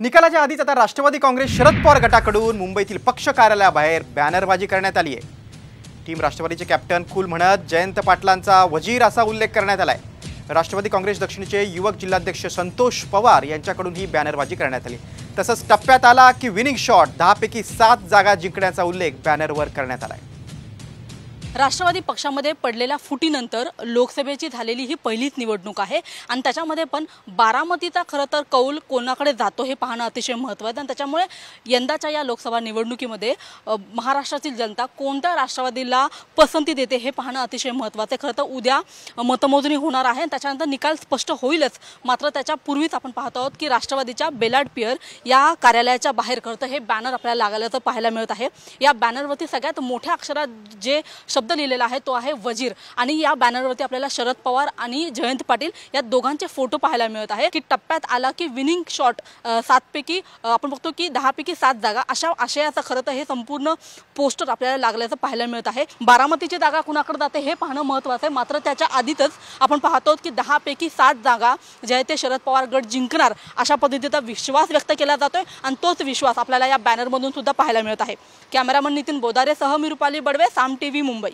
निकालाच्या आधीच आता राष्ट्रवादी काँग्रेस शरद पवार गटाकडून मुंबईतील पक्ष कार्यालयाबाहेर बॅनरबाजी करण्यात आली आहे। टीम राष्ट्रवादीचे कॅप्टन कूल म्हणत जयंत पाटलांचा वजीर असा उल्लेख करण्यात आलाय। राष्ट्रवादी काँग्रेस दक्षिणचे युवक जिल्हाध्यक्ष संतोष पवार यांच्याकडून ही बॅनरबाजी करण्यात आली। तसंच टप्प्यात आला की विनिंग शॉट 10 पैकी 7 जागा जिंकण्याचा उल्लेख बॅनरवर करण्यात आलाय। राष्ट्रवादी पक्षामध्ये पडलेल्या फुटीनंतर लोकसभेची झालेली ही पहिलीच निवडणूक आहे आणि त्याच्यामध्ये पण बारामतीचा खरं तर कौल कोणाकडे जातो हे पाहणं अतिशय महत्त्वाचं आहे। आणि त्याच्यामुळे यंदाच्या या लोकसभा निवडणुकीमध्ये महाराष्ट्रातील जनता कोणत्या राष्ट्रवादीला पसंती देते हे पाहणं अतिशय महत्त्वाचं आहे। खरं तर उद्या मतमोजणी होणार आहे, त्याच्यानंतर निकाल स्पष्ट होईलच। मात्र त्याच्यापूर्वीच आपण पाहतो आहोत की राष्ट्रवादीच्या बेलाड पियर या कार्यालयाच्या बाहेर खरं तर हे बॅनर आपल्याला लागल्याचं पाहायला मिळत आहे। या बॅनरवरती सगळ्यात मोठ्या अक्षरात जे शब्द लिहिलेला आहे तो आहे वजीर आणि या बॅनरवरती आपल्याला शरद पवार आणि जयंत पाटील या दोघांचे फोटो पाहायला मिळत आहे की टप्प्यात आला की विनिंग शॉट 7 पैकी आपण बघतो की 10 पैकी 7 जागा अशा आशयाचं खरं तर हे संपूर्ण पोस्टर आपल्याला लागल्याचं पाहायला मिळत आहे। बारामतीची जागा कुणाकडे जाते हे पाहणं महत्त्वाचं आहे। मात्र त्याच्या आधीच आपण पाहतो की 10 पैकी 7 जागा जे आहे ते शरद पवार गट जिंकणार अशा पद्धतीचा विश्वास व्यक्त केला जातोय आणि तोच विश्वास आपल्याला या बॅनरमधून सुद्धा पाहायला मिळत आहे। कॅमेरामन नितीन बोदारे सह मी रुपाली बडवे, साम टीव्ही मुंबई।